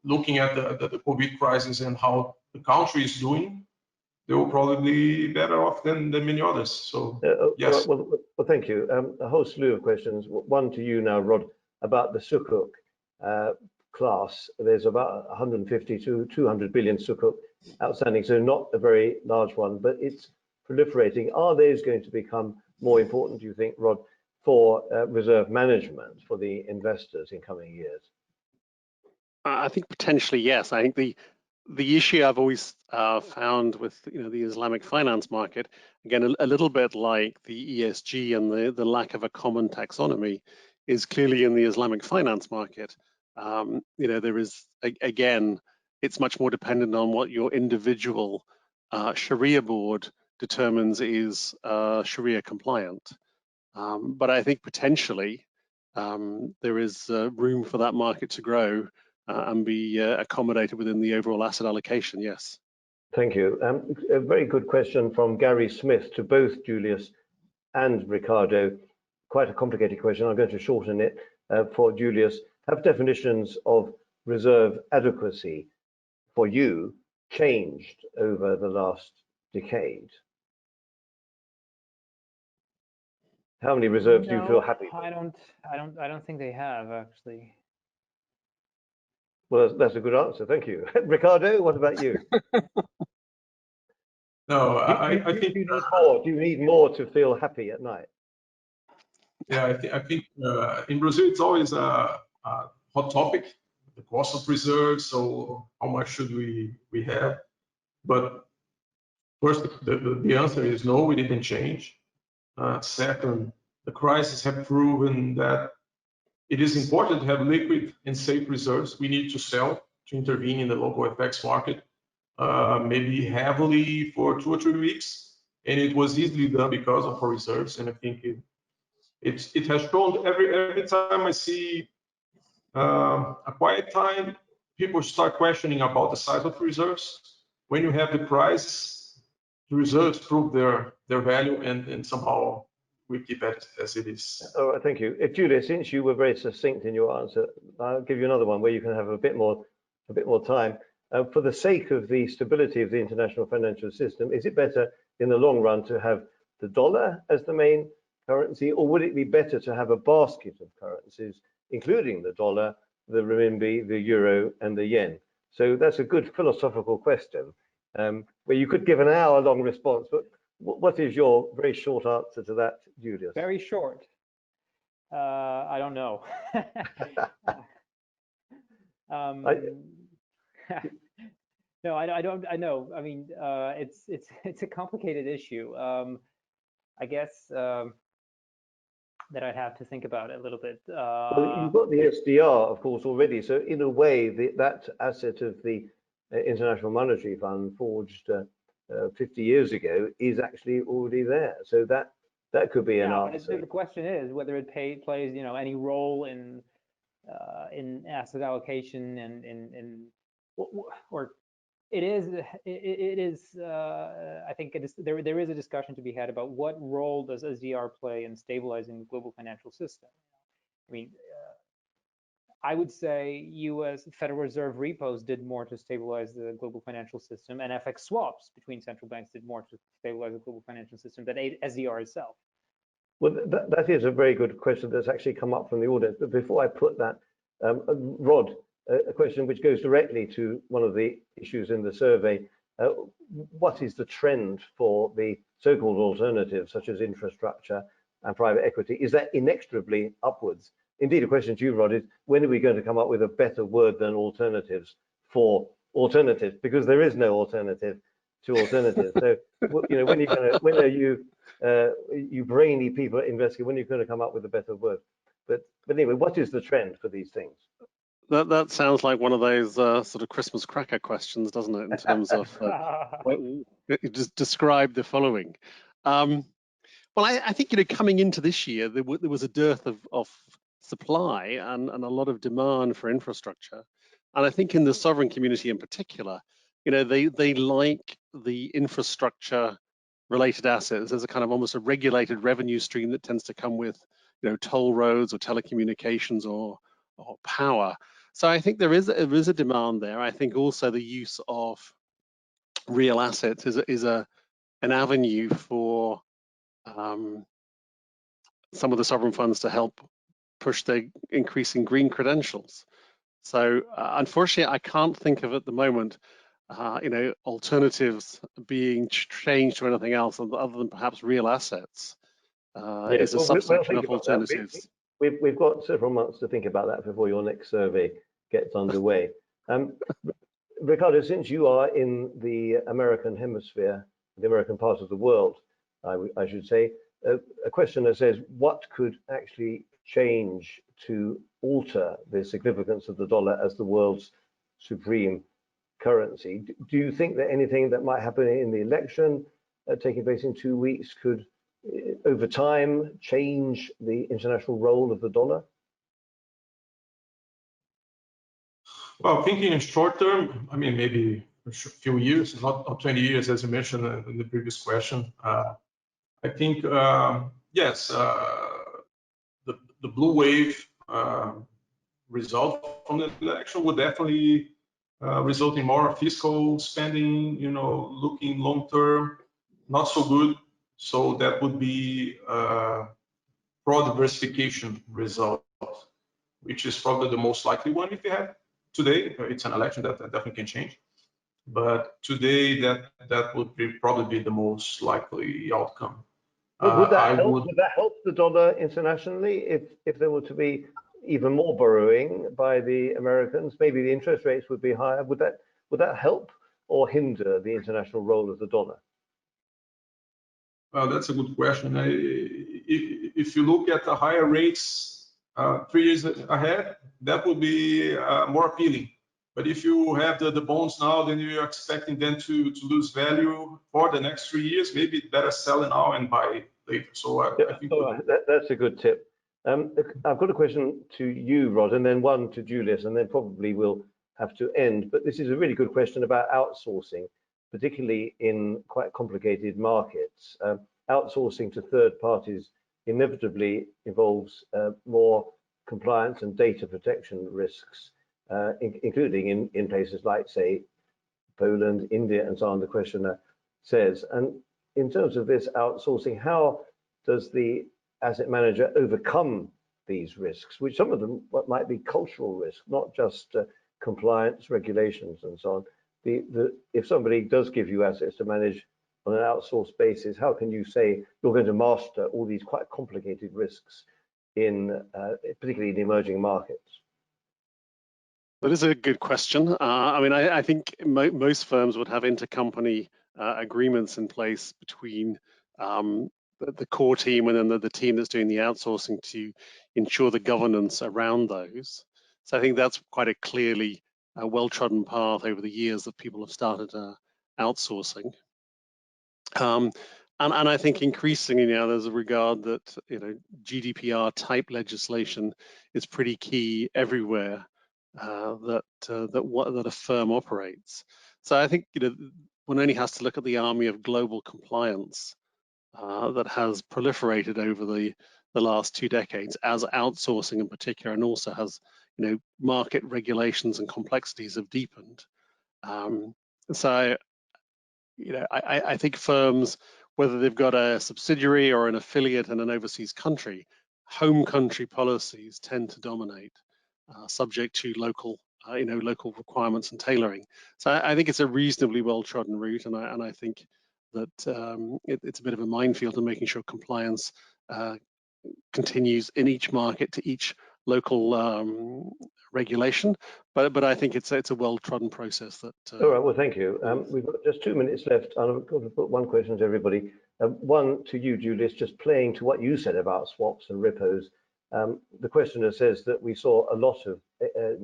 looking at the COVID crisis and how the country is doing, they will probably be better off than many others. So yes. Well, thank you. A whole slew of questions. One to you now, Rod, about the sukuk class. There's about 150 to 200 billion sukuk outstanding, so not a very large one, but it's proliferating. Are those going to become more important, do you think, Rod, for reserve management for the investors in coming years? I think potentially yes. I think the issue I've always found with the Islamic finance market, again a little bit like the ESG and the lack of a common taxonomy, is clearly in the Islamic finance market. There is again, it's much more dependent on what your individual Sharia board determines is Sharia compliant. But I think potentially there is room for that market to grow and be accommodated within the overall asset allocation, yes. Thank you. A very good question from Gary Smith to both Julius and Ricardo. Quite a complicated question. I'm going to shorten it for Julius. Have definitions of reserve adequacy for you changed over the last decade? How many reserves do you feel happy with? I don't think they have, actually. Well, that's a good answer. Thank you. Ricardo, what about you? No, I think do you need more? Do you need more to feel happy at night? Yeah, I think in Brazil it's always a hot topic, the cost of reserves. So how much should we have? But first, the answer is no, we didn't change. Second, the crisis have proven that it is important to have liquid and safe reserves. We need to sell to intervene in the local FX market, maybe heavily for 2 or 3 weeks, and it was easily done because of our reserves. And I think it has shown every time I see a quiet time, people start questioning about the size of reserves. When you have the crisis, the reserves prove their value, and somehow we keep it as it is. All right, thank you. Julia, since you were very succinct in your answer, I'll give you another one where you can have a bit more time. For the sake of the stability of the international financial system, is it better in the long run to have the dollar as the main currency, or would it be better to have a basket of currencies, including the dollar, the renminbi, the euro, and the yen? So that's a good philosophical question, where you could give an hour-long response, but what is your very short answer to that, Julius? Very short. I don't know. No, I don't. I know. I mean, it's a complicated issue. I guess that I'd have to think about it a little bit. Well, you've got the SDR, of course, already. So in a way, that asset of the International Monetary Fund forged 50 years ago is actually already there. So that could be an answer. The question is whether it plays any role in asset allocation and or it is I think there is a discussion to be had about what role does SDR play in stabilizing the global financial system. I mean, I would say U.S. Federal Reserve repos did more to stabilize the global financial system, and FX swaps between central banks did more to stabilize the global financial system than SDR itself. Well, that is a very good question that's actually come up from the audience. But before I put that, Rod, a question which goes directly to one of the issues in the survey. What is the trend for the so-called alternatives, such as infrastructure and private equity? Is that inexorably upwards? Indeed, a question to you, Rod, is when are we going to come up with a better word than alternatives for alternatives? Because there is no alternative to alternatives. So, when are you, you brainy people at Invesco, when are you going to come up with a better word? But anyway, what is the trend for these things? That sounds like one of those sort of Christmas cracker questions, doesn't it? In terms of just describe the following. Well, I think coming into this year, there was a dearth of supply and a lot of demand for infrastructure, and I think in the sovereign community in particular, they like the infrastructure related assets. There's a kind of almost a regulated revenue stream that tends to come with toll roads or telecommunications or power. So I think there is a demand there. I think also the use of real assets is an avenue for some of the sovereign funds to help push their increasing green credentials. So unfortunately, I can't think of at the moment, alternatives being changed to anything else other than perhaps real assets. is a subsection of alternatives. We've got several months to think about that before your next survey gets underway. Ricardo, since you are in the American hemisphere, the American part of the world, I should say, a question that says, what could actually change to alter the significance of the dollar as the world's supreme currency? Do you think that anything that might happen in the election taking place in 2 weeks could, over time, change the international role of the dollar? Well, thinking in short term, I mean, maybe a few years, not 20 years, as you mentioned in the previous question. I think, yes, the blue wave result from the election would definitely result in more fiscal spending, looking long term, not so good. So that would be pro-diversification result, which is probably the most likely one if you have today. It's an election that definitely can change. But today, that would probably be the most likely outcome. Would that help the dollar internationally if there were to be even more borrowing by the Americans? Maybe the interest rates would be higher. Would that help or hinder the international role of the dollar? Well, that's a good question. If you look at the higher rates 3 years ahead, that would be more appealing. But if you have the bonds now, then you're expecting them to lose value for the next 3 years. Maybe it's better sell now and buy later. So I think that's a good tip. I've got a question to you, Rod, and then one to Julius, and then probably we'll have to end. But this is a really good question about outsourcing, particularly in quite complicated markets. Outsourcing to third parties inevitably involves more compliance and data protection risks, including in places like, say, Poland, India, and so on, the questioner says. And in terms of this outsourcing, how does the asset manager overcome these risks, which some of them might be cultural risks, not just compliance, regulations, and so on? If somebody does give you assets to manage on an outsourced basis, how can you say you're going to master all these quite complicated risks particularly in emerging markets? That is a good question. I mean, I think most firms would have intercompany agreements in place between the core team and then the team that's doing the outsourcing to ensure the governance around those. So I think that's quite a clearly well-trodden path over the years that people have started outsourcing. And I think increasingly now there's a regard that GDPR type legislation is pretty key everywhere that a firm operates. So I think one only has to look at the army of global compliance that has proliferated over the last 2 decades as outsourcing in particular, and also has market regulations and complexities have deepened. So I think firms, whether they've got a subsidiary or an affiliate in an overseas country, home country policies tend to dominate, subject to local requirements and tailoring. So I think it's a reasonably well-trodden route, and I think that it's a bit of a minefield in making sure compliance continues in each market to each local regulation. But I think it's a well-trodden process. All right. Well, thank you. We've got just 2 minutes left, and I'm going to put one question to everybody. One to you, Julius, just playing to what you said about swaps and repos. The questioner says that we saw a lot of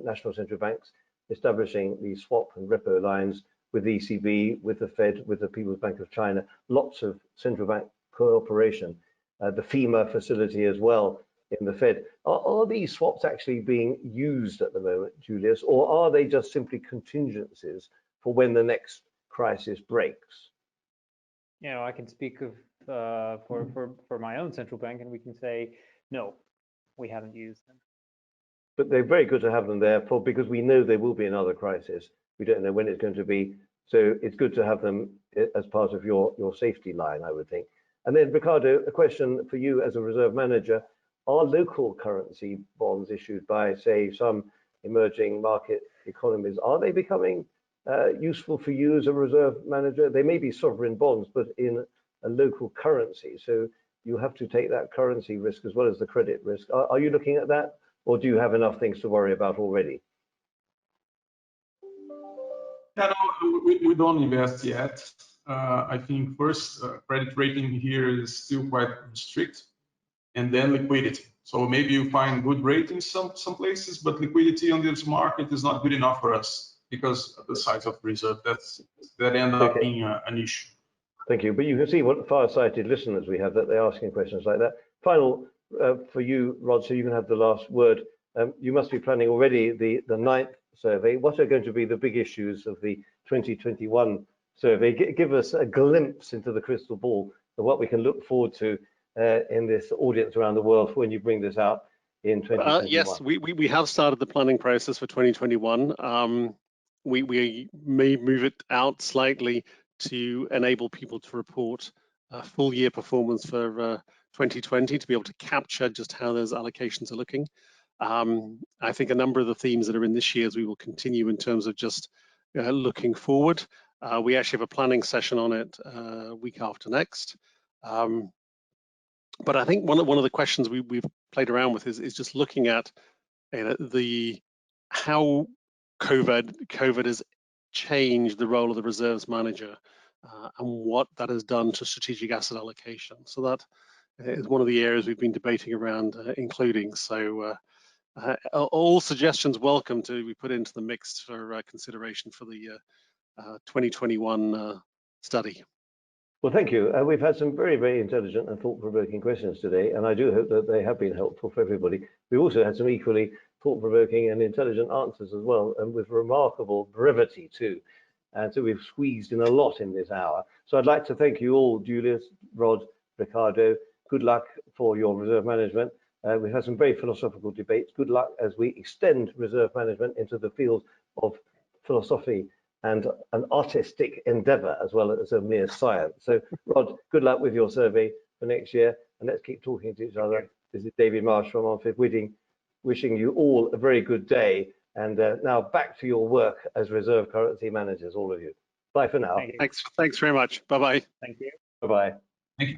national central banks establishing these swap and repo lines with the ECB, with the Fed, with the People's Bank of China, lots of central bank cooperation, the FEMA facility as well in the Fed. Are these swaps actually being used at the moment, Julius, or are they just simply contingencies for when the next crisis breaks? I can speak of for my own central bank, and we can say, no, we haven't used them. But they're very good to have them there because we know there will be another crisis. We don't know when it's going to be. So it's good to have them as part of your safety line, I would think. And then, Ricardo, a question for you as a reserve manager. Are local currency bonds issued by, say, some emerging market economies, are they becoming useful for you as a reserve manager? They may be sovereign bonds, but in a local currency. So you have to take that currency risk as well as the credit risk. Are you looking at that, or do you have enough things to worry about already? Yeah, no, we don't invest yet. I think first, credit rating here is still quite strict, and then liquidity. So maybe you find good ratings some places, but liquidity on this market is not good enough for us because of the size of reserve. That ends up being an issue. Thank you. But you can see what far-sighted listeners we have, that they're asking questions like that. Final for you, Rod, so you can have the last word. You must be planning already the 9th survey. What are going to be the big issues of the 2021 survey? Give us a glimpse into the crystal ball of what we can look forward to in this audience around the world when you bring this out in 2021. Yes, we have started the planning process for 2021. We may move it out slightly to enable people to report full year performance for 2020, to be able to capture just how those allocations are looking. I think a number of the themes that are in this year's we will continue in terms of just looking forward. We actually have a planning session on it week after next. But I think one of the questions we've played around with is just looking at how COVID has changed the role of the reserves manager and what that has done to strategic asset allocation. So that is one of the areas we've been debating around including. So all suggestions welcome to be put into the mix for consideration for the 2021 study. Well, thank you. We've had some very, very intelligent and thought-provoking questions today, and I do hope that they have been helpful for everybody. We also had some equally thought-provoking and intelligent answers as well, and with remarkable brevity too. And so we've squeezed in a lot in this hour. So I'd like to thank you all, Julius, Rod, Ricardo. Good luck for your reserve management. We've had some very philosophical debates. Good luck as we extend reserve management into the field of philosophy and an artistic endeavor as well as a mere science. So Rod, good luck with your survey for next year, and let's keep talking to each other. This is David Marsh from On-Fifth wishing you all a very good day, and now back to your work as reserve currency managers, all of you. Bye for now. Thanks very much. Bye-bye. Thank you. Bye-bye. Thank you.